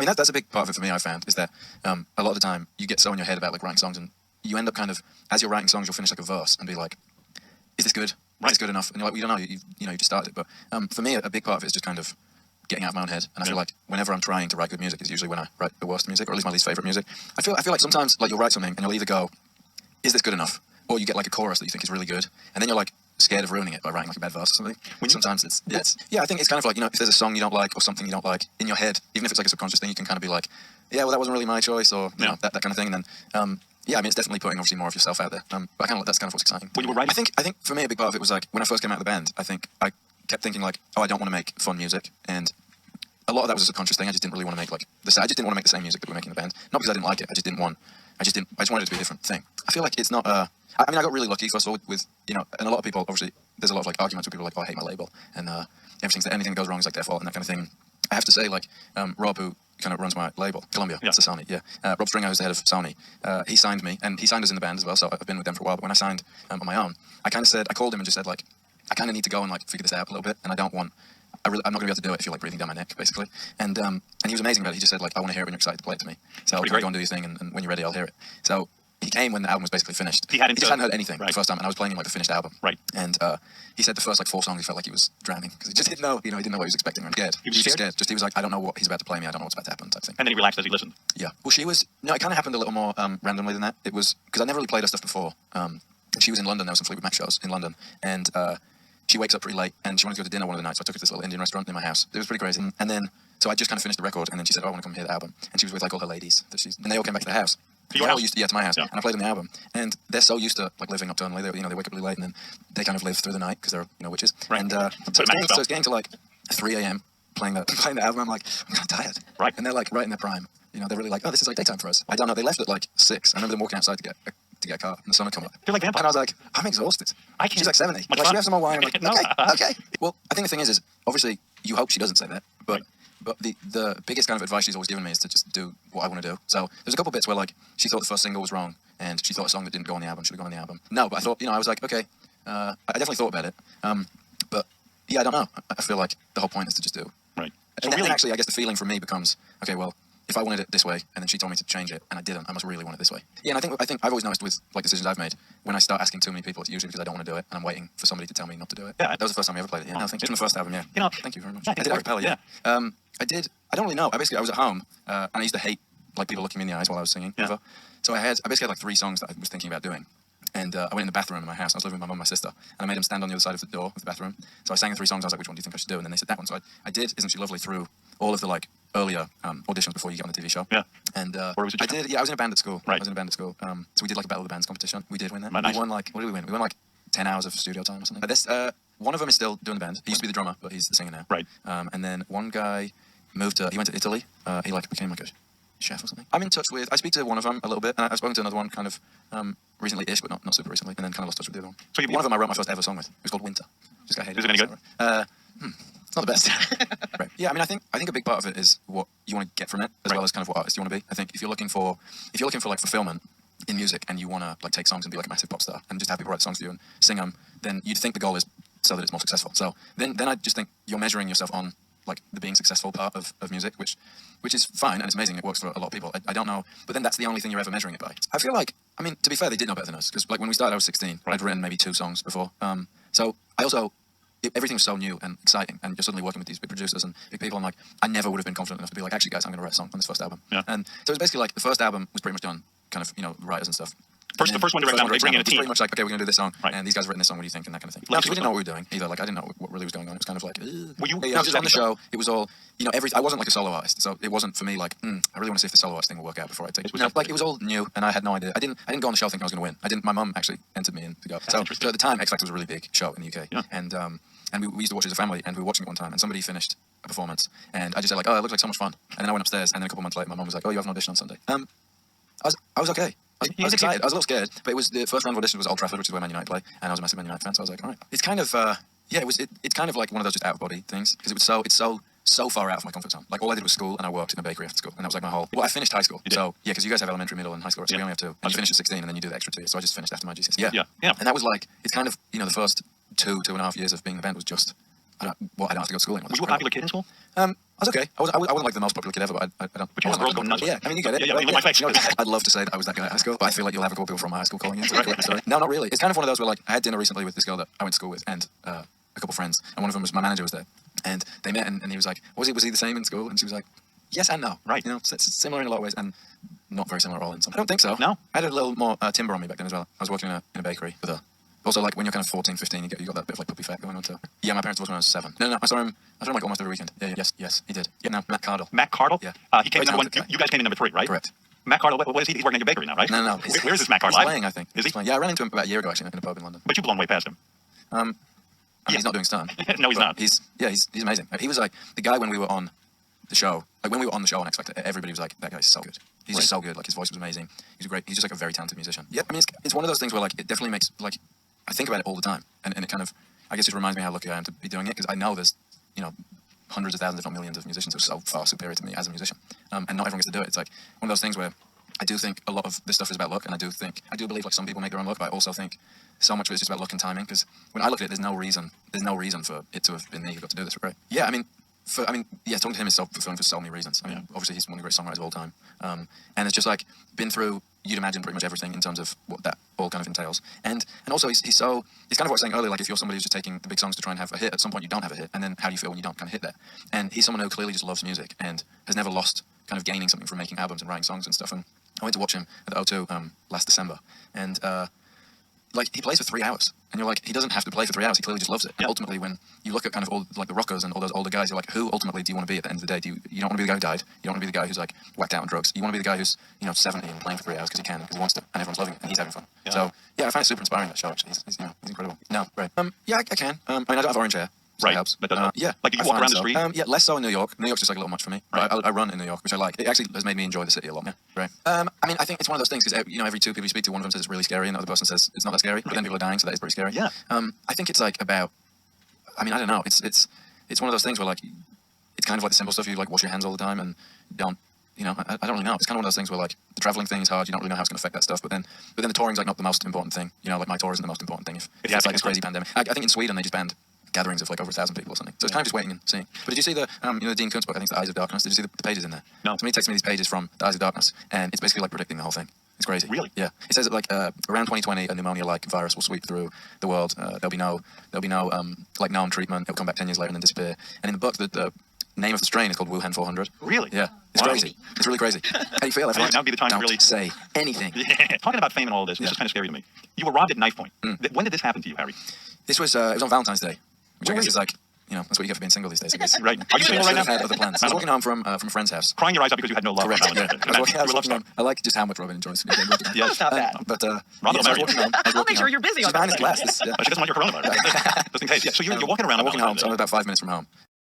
mean, that's a big part of it for me. I found is that a lot of the time you get so in your head about like writing songs, and you end up kind of, as you're writing songs, you'll finish like a verse and be like, is this good? Is this good enough? And you're like, well, you don't know, you just started it. But for me, a big part of it is just kind of getting out of my own head. And I feel like whenever I'm trying to write good music is usually when I write the worst music, or at least my least favorite music. I feel like sometimes like you'll write something and you'll either go, is this good enough? Or you get like a chorus that you think is really good, and then you're like scared of ruining it by writing like a bad verse or something. Sometimes it's I think it's kind of like, if there's a song you don't like or something you don't like in your head, even if it's like a subconscious thing, you can kind of be like, yeah, well, that wasn't really my choice, or you know, that kind of thing. And then I mean, it's definitely putting obviously more of yourself out there. But I kind of like that's kind of what's exciting. When you were writing, I think for me a big part of it was like when I first came out of the band, I think I kept thinking like, oh, I don't want to make fun music, and a lot of that was a subconscious thing. I just didn't really want to make like I just didn't want to make the same music that we were making in the band. Not because I didn't like it. I just wanted it to be a different thing. I feel like it's not I mean, I got really lucky first of all with and a lot of people, obviously there's a lot of like arguments with people like, oh, I hate my label, and anything that goes wrong is like their fault and that kind of thing. I have to say, like Rob, who kind of runs my label, Columbia, it's a Sony, Rob Stringer, who's the head of Sony, he signed me, and he signed us in the band as well, so I've been with them for a while. But when I signed on my own, I called him and just said like, I kind of need to go and like figure this out a little bit, and I'm not going to be able to do it if you're like breathing down my neck, basically. And he was amazing about it. He just said like, I want to hear it when you're excited to play it to me. So go and do your thing, and when you're ready, I'll hear it. So he came when the album was basically finished. He just hadn't heard anything the first time, and I was playing him like the finished album. Right. And he said the first like 4 songs he felt like he was drowning because he just didn't know, he didn't know what he was expecting. Or scared. He was scared. He was like, I don't know what he's about to play me. I don't know what's about to happen, type thing. And then he relaxed as he listened. Yeah. Well, it kind of happened a little more randomly than that. It was because I never really played her stuff before. And she was in London. There was some Fleetwood Mac shows in London, and she wakes up pretty late, and she wanted to go to dinner one of the nights. So I took her to this little Indian restaurant in my house. It was pretty crazy. And then, so I just kind of finished the record, and then she said, oh, I want to come hear the album. And she was with like all her ladies, and they all came back to the house. To your house? To my house. Yeah. And I played them the album. And they're so used to like living nocturnally. They wake up really late, and then they kind of live through the night because they're witches. Right. And so it's getting to like 3 a.m. playing the album. I'm like, I'm kind of tired. Right. And they're like right in their prime. They're really like, oh, this is like daytime for us. I don't know. They left at like 6. I remember them walking outside to get a car, and the sun had come up. They're like vampires. And I was like, I'm exhausted. I can't. She's like 70. Like, should we have some more wine? I'm like, okay. Well, I think the thing is obviously you hope she doesn't say that, but the biggest kind of advice she's always given me is to just do what I want to do. So there's a couple bits where like she thought the first single was wrong, and she thought a song that didn't go on the album should have gone on the album. No, but I thought, I was like, okay, I definitely thought about it. But yeah, I don't know. I feel like the whole point is to just do. Right. So and really, actually, I guess the feeling for me becomes, okay, well, if I wanted it this way, and then she told me to change it, and I didn't, I must really want it this way. Yeah, and I think I've always noticed with like decisions I've made, when I start asking too many people, it's usually because I don't want to do it, and I'm waiting for somebody to tell me not to do it. Yeah, that was the first time I ever played it. Yeah, no, thank you. From the first album, yeah. Thank you very much. I did it a cappella, yeah. I don't really know. I was at home, and I used to hate like people looking me in the eyes while I was singing. Yeah. So I basically had like 3 songs that I was thinking about doing. And I went in the bathroom in my house. I was living with my mum and my sister. And I made them stand on the other side of the door of the bathroom. So I sang the 3 songs. I was like, which one do you think I should do? And then they said that one. So I did Isn't She Lovely through all of the like earlier auditions before you get on the TV show. Yeah. And I was in a band at school. Right. I was in a band at school. So we did like a Battle of the Bands competition. We did win that. Nice. We won like, what did we win? We won like 10 hours of studio time or something. One of them is still doing the band. He used to be the drummer, but he's the singer now. Right. And then one guy he went to Italy. He like became like a chef or something. I'm in touch with, I speak to one of them a little bit, and I've spoken to another one kind of recently-ish, but not super recently, and then kind of lost touch with the other one. So one of them I wrote my first ever song with. It was called Winter. Just got hated. Is it any good? It's not the best. Right. Yeah, I mean, I think a big part of it is what you want to get from it, as well as kind of what artist you want to be. I think if you're looking for like fulfillment in music, and you want to like take songs and be like a massive pop star, and just have people write songs for you and sing them, then you'd think the goal is so that it's more successful. So then I just think you're measuring yourself on like the being successful part of music, which is fine and it's amazing. It works for a lot of people. I don't know, but then that's the only thing you're ever measuring it by. I feel like, I mean, to be fair, they did know better than us, because like when we started, I was 16. Right. I'd written maybe 2 songs before. So I also, everything was so new and exciting, and you're suddenly working with these big producers and big people. I'm like, I never would have been confident enough to be like, actually, guys, I'm going to write a song on this first album. Yeah. And so it was basically like the first album was pretty much done, kind of, writers and stuff. The first one direct album, they bring in a team. Pretty much like, okay, we're going to do this song, and these guys have written this song, what do you think, and that kind of thing. Because we didn't know what we were doing either. Like, I didn't know what really was going on. It was kind of like, just on the show, it was all, I wasn't like a solo artist, so it wasn't for me like, I really want to see if the solo artist thing will work out before I take it. Like, it was all new, and I had no idea. I didn't go on the show thinking I was going to win. My mum actually entered me in to go. So at the time, X Factor was a really big show in the UK, and we used to watch it as a family, and we were watching it one time, and somebody finished a performance, and I just said like, oh, it looked like so much fun. And then I went upstairs, and then a couple months later, my mum was like, oh, you have an audition on Sunday. I was okay. I was excited. I was a little scared, but it was the first round of audition was Old Trafford, which is where Man United play, and I was a massive Man United fan, so I was like, all right. It's kind of, it's kind of like one of those just out of body things, because it's so far out of my comfort zone. Like all I did was school, and I worked in a bakery after school, and that was like my whole. Well, I finished high school, so yeah, because you guys have elementary, middle, and high school, so we only have 2. And you finish at 16, and then you do the extra 2 years. So I just finished after my GCSE. Yeah. And that was like, it's kind of the first 2.5 years of being in the band was just I don't have to go to school anymore. Were you a popular kid in school? I was okay. I wasn't like the most popular kid ever, but I don't. But you have girls going nuts. Yeah, I mean, you get it. Yeah, like my face. You know, I'd love to say that I was that guy at high school, but I feel like you'll have a couple people from my high school calling in. Sorry. No, not really. It's kind of one of those where, like, I had dinner recently with this girl that I went to school with and a couple friends, and one of them was my manager was there, and they met, and he was like, was he the same in school? And she was like, yes and no. Right. You know, it's similar in a lot of ways, and not very similar at all in some. I don't think so. No. I had a little more timber on me back then as well. I was working in a bakery with a. Also, like, when you're kind of 14, 15, you got that bit of, like, puppy fat going on, too. Yeah, my parents divorced when I was 7. No, I saw him, like, almost every weekend. Yeah, yes, he did. Yeah, no, Matt Cardle. Matt Cardle? Yeah. He came in number 1. You guys came in number 3, right? Correct. Matt Cardle, what is he? He's working at your bakery now, right? No. Where is this Matt Cardle? He's playing, I think. Is he? Playing. Yeah, I ran into him about a year ago, actually, in a pub in London. But you've blown way past him. I mean, he's not doing stunt. No, he's not. He's amazing. He was, like, the guy when we were on the show. Like, when we were on the show on X Factor, everybody was like, that guy's so good. He's just so good. Like, his voice was amazing. He's just, like, a very talented musician. Yeah, I mean, it's one of those things where, like, it definitely makes, like, I think about it all the time, and it kind of, I guess, it reminds me how lucky I am to be doing it, because I know there's, you know, hundreds of thousands, if not millions, of musicians who are so far superior to me as a musician, and not everyone gets to do it. It's like one of those things where I do think a lot of this stuff is about luck, and I do believe like some people make their own luck, but I also think so much of it is just about luck and timing. Because when I look at it, there's no reason for it to have been me who got to do this, right? Yeah, talking to him is so fulfilling for so many reasons. I mean, obviously he's one of the great songwriters of all time, and it's just like been through. You'd imagine pretty much everything in terms of what that all kind of entails, and also he's kind of what I was saying earlier. Like if you're somebody who's just taking the big songs to try and have a hit, at some point you don't have a hit, and then how do you feel when you don't kind of hit there? And he's someone who clearly just loves music and has never lost kind of gaining something from making albums and writing songs and stuff. And I went to watch him at the O2 last December, and like he plays for 3 hours, and you're like, he doesn't have to play for 3 hours. He clearly just loves it. And ultimately, when you look at kind of all like the rockers and all those older guys, you're like, who ultimately do you want to be at the end of the day? You don't want to be the guy who died. You don't want to be the guy who's like whacked out on drugs. You want to be the guy who's 70 and playing for 3 hours because he can, because he wants to, and everyone's loving it, and he's having fun. Yeah. So yeah, I find it super inspiring, that show. Actually, he's incredible. No, right. Yeah, I can. I mean, I don't have orange hair. So right. Helps. That doesn't help. Yeah. Like, do you walk around the street? Yeah, less so in New York. New York's just like a little much for me. Right. I run in New York, which I like. It actually has made me enjoy the city a lot more. Right. I mean, I think it's one of those things because every 2 people you speak to, one of them says it's really scary, and the other person says it's not that scary. But then people are dying, so that is pretty scary. Yeah. I think it's like about. I mean, I don't know. It's one of those things where like it's kind of like the simple stuff. You like wash your hands all the time and don't. I don't really know. It's kind of one of those things where like the traveling thing is hard. You don't really know how it's going to affect that stuff. But then the touring's like not the most important thing. Like my tour isn't the most important thing. If it's like this crazy pandemic, I think in Sweden they just banned gatherings of like over 1,000 people or something. So it's kind of just waiting and seeing. But did you see the the Dean Koontz book? I think it's The Eyes of Darkness. Did you see the pages in there? No. Somebody texted me these pages from The Eyes of Darkness, and it's basically like predicting the whole thing. It's crazy. Really? Yeah. It says that like around 2020, a pneumonia-like virus will sweep through the world. There'll be no like known treatment. It'll come back 10 years later and then disappear. And in the book, the name of the strain is called Wuhan 400. Really? Yeah. It's Wow. crazy. It's really crazy. How do you feel? Now would be the time to Don't really say anything. Yeah. Talking about fame and all this is kind of scary to me. You were robbed at knife point. When did this happen to you, Harry? This was it was on Valentine's Day, which I guess is like that's what you get for being single these days. I guess. Right. Are you single right now? I had other plans. I was walking home from a friend's house. Crying your eyes out because you had no love. Correct. Yeah. I was You were love walking struck. home. I like just how much Robin enjoys. Yes. It's not bad. But Robin I will was marry walking you. home. I'll make sure you're busy She's on behind his that. glass. Yeah. She doesn't want your coronavirus. Just in case. Yeah. So you're walking around. I'm walking home. So I'm about 5 minutes from home.